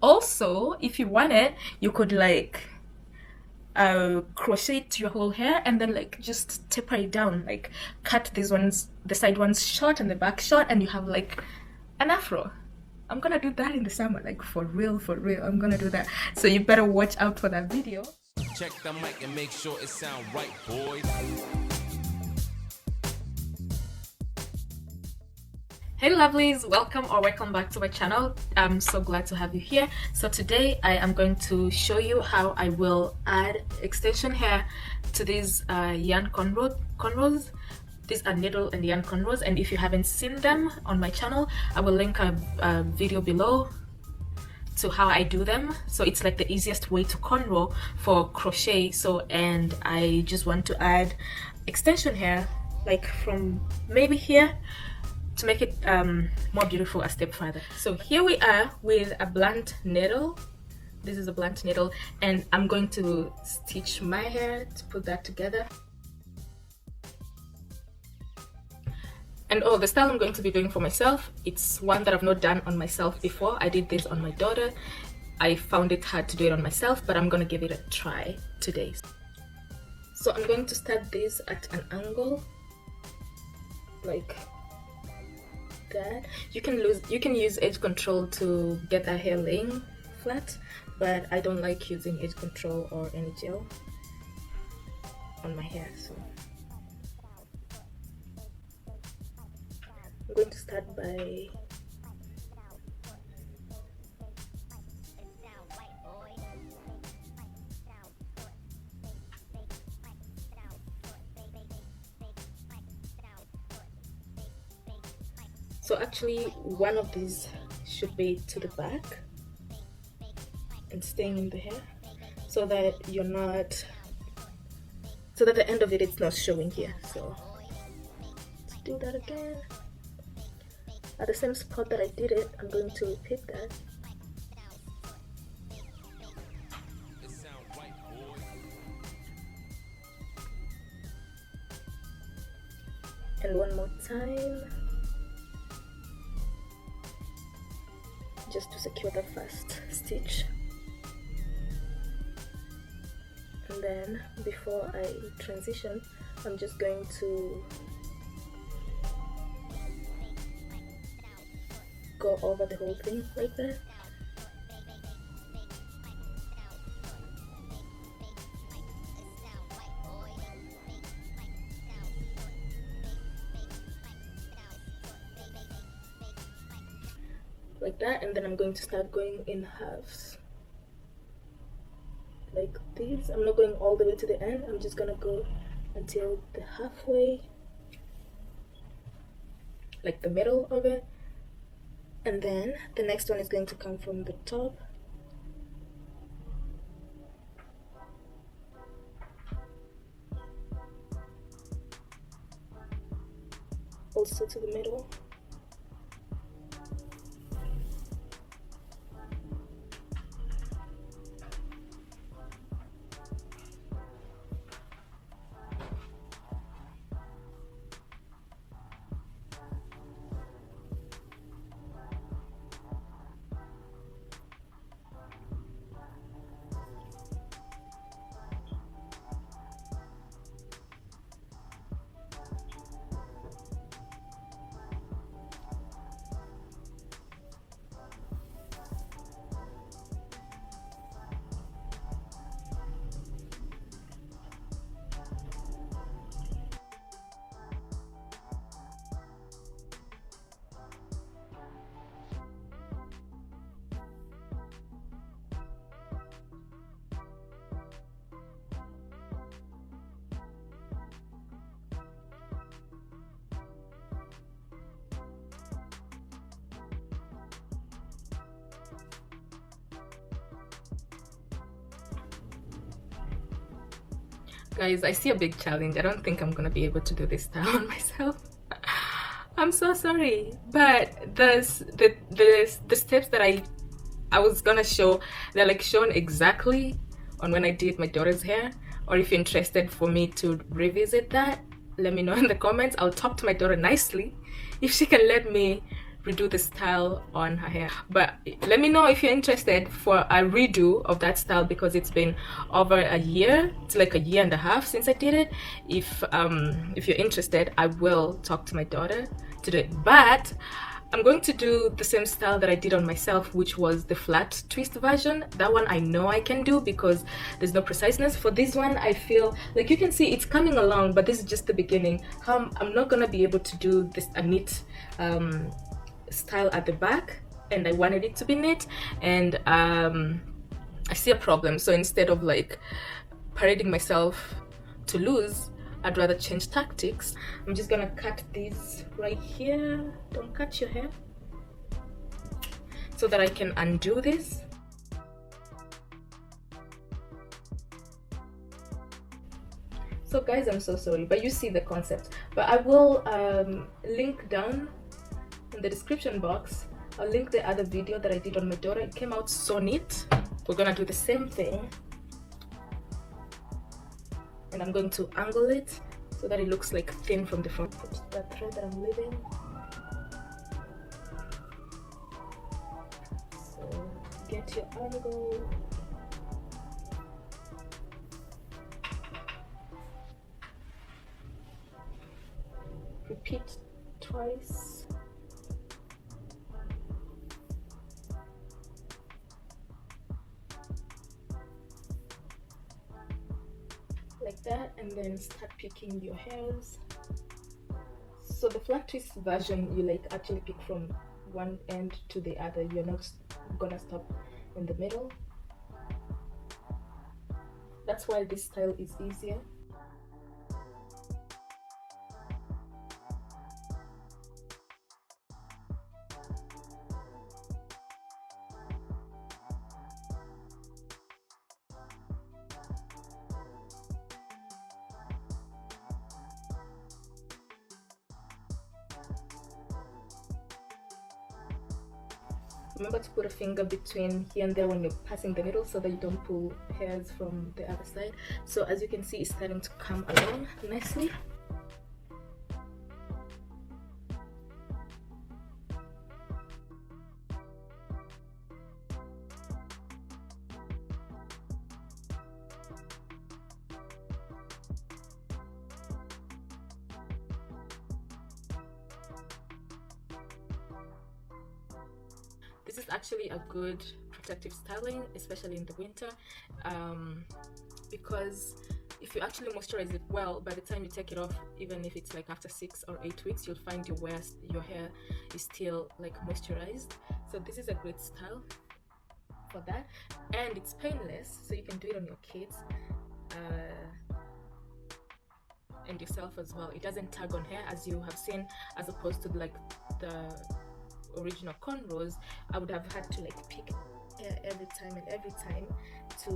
Also, if you want it, you could like crochet to your whole hair and then like just taper it down, like cut these ones, the side ones short and the back short, and you have like an afro. I'm gonna do that in the summer, like for real, I'm gonna do that, so you better watch out for that video. Check the mic and make sure it sound right, boys. Hey lovelies, welcome back to my channel. I'm so glad to have you here. So today I am going to show you how I will add extension hair to these yarn cornrows. These are needle and yarn cornrows, and if you haven't seen them on my channel, I will link a video below to how I do them. So it's like the easiest way to cornrow for crochet. So, and I just want to add extension hair like from maybe here to make it more beautiful a step further. So here we are with a blunt needle. This is a blunt needle, and I'm going to stitch my hair to put that together. And oh, the style I'm going to be doing for myself, it's one that I've not done on myself before. I did this on my daughter. I found it hard to do it on myself, but I'm gonna give it a try today. So I'm going to start this at an angle like that. You can use edge control to get that hair laying flat, but I don't like using edge control or any gel on my hair. So I'm going to start by so actually one of these should be to the back and staying in the hair, so that you're not, so that the end of it's not showing here. So let's do that again at the same spot that I did it. I'm going to repeat that. And one more time, just to secure the first stitch. And then before I transition, I'm just going to go over the whole thing like that. Like that, and then I'm going to start going in halves like this. I'm not going all the way to the end, I'm just gonna go until the halfway, like the middle of it, and then the next one is going to come from the top also to the middle. Guys, I see a big challenge. I don't think I'm gonna be able to do this style on myself. I'm so sorry, but the steps that I was gonna show, they're like shown exactly on when I did my daughter's hair. Or if you're interested for me to revisit that, let me know in the comments. I'll talk to my daughter nicely if she can let me redo the style on her hair. But let me know if you're interested for a redo of that style, because it's been over a year. It's like a year and a half since I did it. If you're interested, I will talk to my daughter to do it. But I'm going to do the same style that I did on myself, which was the flat twist version. That one I know I can do because there's no preciseness. For this one, I feel like you can see it's coming along, but this is just the beginning. I'm not gonna be able to do this a neat style at the back, and I wanted it to be neat, and I see a problem. So instead of like parading myself to lose, I'd rather change tactics. I'm just gonna cut these right here. Don't cut your hair, so that I can undo this. So guys, I'm so sorry, but you see the concept. But I will link down in the description box. I'll link the other video that I did on my daughter. It came out so neat. We're gonna do the same thing, and I'm going to angle it so that it looks like thin from the front. Put that thread that I'm leaving. So get your angle. Repeat twice. Like that, and then start picking your hairs. So the flat twist version, you like actually pick from one end to the other. You're not gonna stop in the middle. That's why this style is easier. Remember to put a finger between here and there when you're passing the needle so that you don't pull hairs from the other side. So as you can see, it's starting to come along nicely. This is actually a good protective styling, especially in the winter, because if you actually moisturize it well, by the time you take it off, even if it's like after 6 or 8 weeks, you'll find your hair is still like moisturized. So this is a great style for that, and it's painless, so you can do it on your kids and yourself as well. It doesn't tug on hair, as you have seen, as opposed to like the original cornrows. I would have had to like pick hair every time to,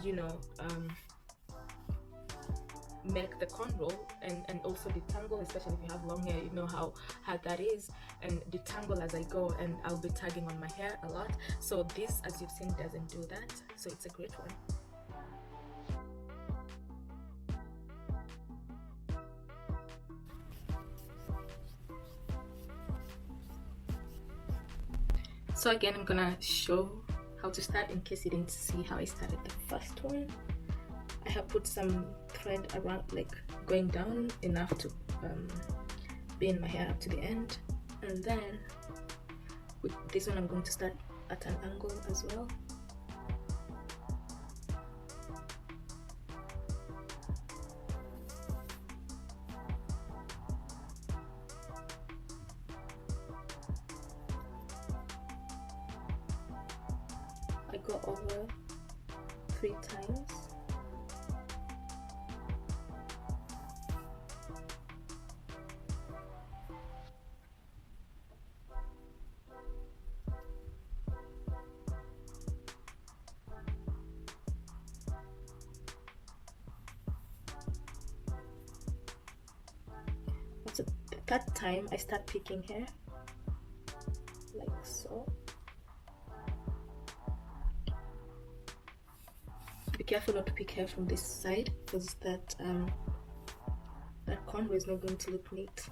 you know, make the cornrow and also detangle, especially if you have long hair. You know how hard that is, and detangle as I go, and I'll be tagging on my hair a lot. So this, as you've seen, doesn't do that, so it's a great one. So again, I'm gonna show how to start in case you didn't see how I started the first one. I have put some thread around, like going down enough to be in my hair up to the end, and then with this one I'm going to start at an angle as well. I go over 3 times. So at that time I start picking hair like so. Be careful not to pick hair from this side, because that cornrow is not going to look neat.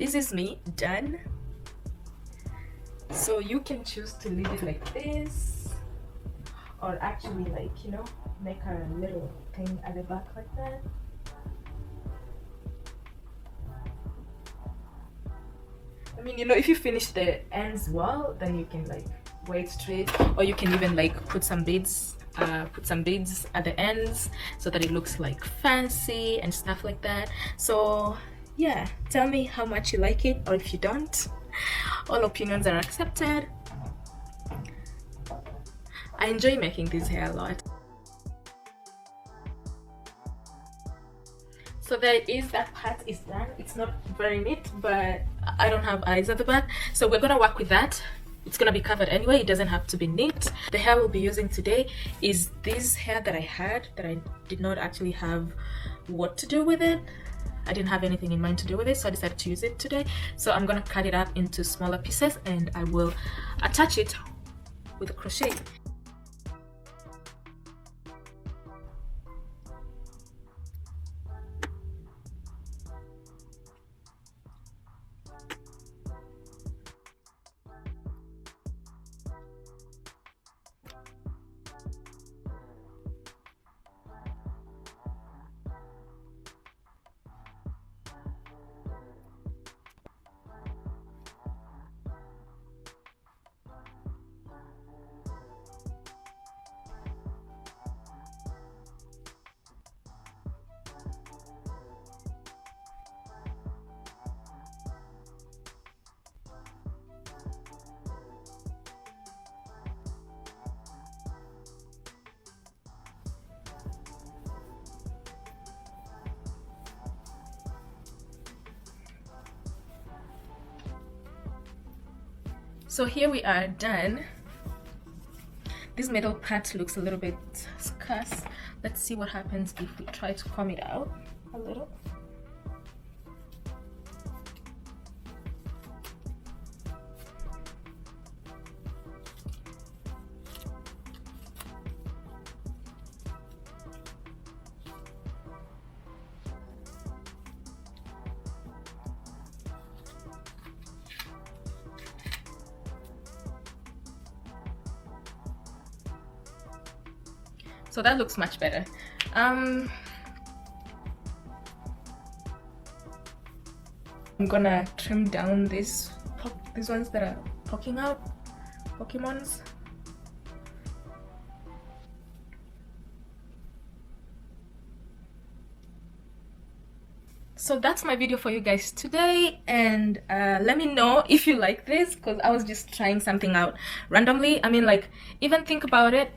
this is me done. So you can choose to leave it like this, or actually, like, you know, make a little thing at the back like that. I mean, you know, if you finish the ends well, then you can like wear it straight, or you can even like put some beads at the ends so that it looks like fancy and stuff like that. So yeah, tell me how much you like it, or if you don't. All opinions are accepted. I enjoy making this hair a lot. So there is, that part is done. It's not very neat, but I don't have eyes at the back, so we're gonna work with that. It's gonna be covered anyway, it doesn't have to be neat. The hair we'll be using today is this hair that I had, that I did not actually have what to do with it. I didn't have anything in mind to do with it, so I decided to use it today. So I'm gonna cut it up into smaller pieces and I will attach it with a crochet. So here we are done. This middle part looks a little bit scarce. Let's see what happens if we try to comb it out a little. So that looks much better. I'm gonna trim down these ones that are poking out, Pokemons. So that's my video for you guys today, and let me know if you like this, because I was just trying something out randomly. I mean, like, even think about it.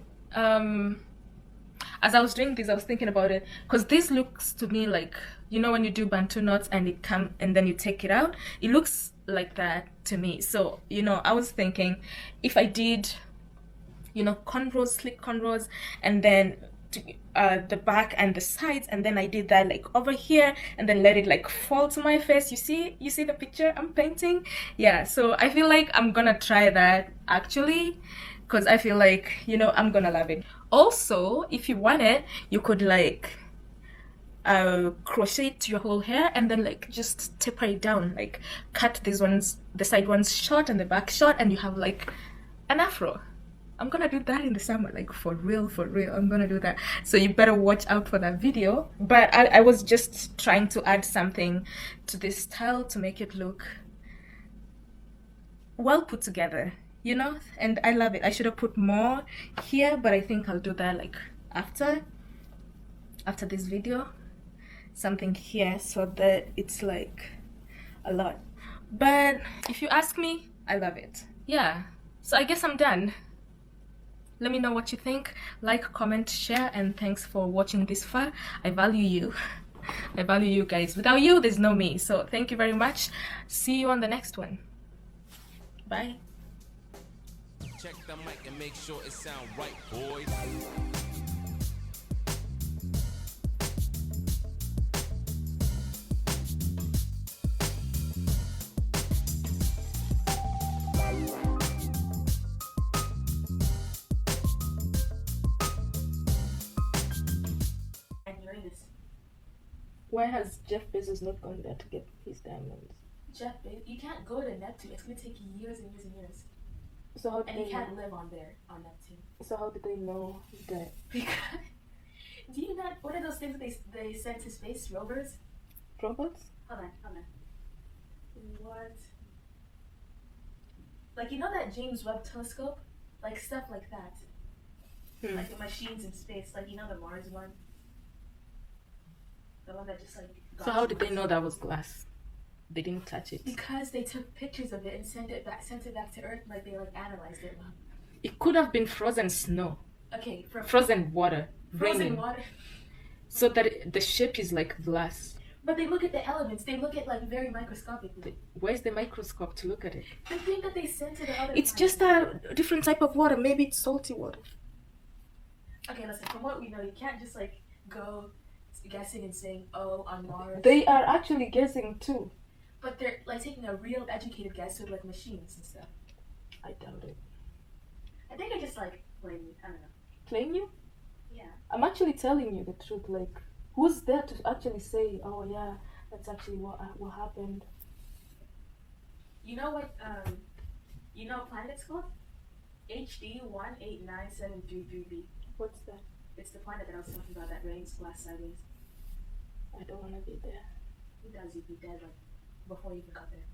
As I was doing this, I was thinking about it, because this looks to me like, you know, when you do bantu knots and it come and then you take it out, it looks like that to me. So, you know, I was thinking if I did, you know, cornrows, slick cornrows, and then the back and the sides, and then I did that like over here and then let it like fall to my face. You see the picture I'm painting? Yeah, so I feel like I'm gonna try that actually, because I feel like, you know, I'm gonna love it. Also, if you want it, you could like crochet to your whole hair and then like just taper it down, like cut these ones, the side ones short and the back short, and you have like an afro. I'm gonna do that in the summer, like for real, I'm gonna do that. So you better watch out for that video. But I was just trying to add something to this style to make it look well put together, you know, and I love it. I should have put more here, but I think I'll do that like after this video, something here so that it's like a lot. But if you ask me, I love it. Yeah, so I guess I'm done. Let me know what you think. Like, comment, share, and thanks for watching this far. I value you. I value you guys. Without you, there's no me. So thank you very much. See you on the next one. Bye. Check the mic and make sure it sound right, boys. Why has Jeff Bezos not gone there to get his diamonds? Jeff, you can't go to Neptune. It's gonna take years and years and years. So how And you can't live on there, on Neptune. So how did they know that? Because, do you not, what are those things that they send to space? Rovers? Robots? Hold on. What? Like, you know that James Webb telescope? Like, stuff like that. Like the machines in space, like, you know the Mars one? The one that just, like... So how did they know that was glass? They didn't touch it. Because they took pictures of it and sent it back to Earth, like, they, like, analyzed it. It could have been frozen snow. Okay, frozen water. Frozen Raining. water. So that the shape is like glass. But they look at the elements. They look at, like, very microscopically. Where's the microscope to look at it? The thing that they sent to the other It's planet. just a different type of water. Maybe it's salty water. Okay, listen, from what we know, you can't just, like, go guessing and saying, oh, on Mars. They are actually guessing too. But they're, like, taking a real educated guess with, like, machines and stuff. I doubt it. I think I just, like, blame you. I don't know. Blame you? Yeah. I'm actually telling you the truth. Like, who's there to actually say, oh yeah, that's actually what happened? You know what, you know what planet it's called? HD 1897333b. What's that? It's the planet that I was talking about that rains glass sideways. I don't want to be there. Who does? You'd be dead, like, before you even got there.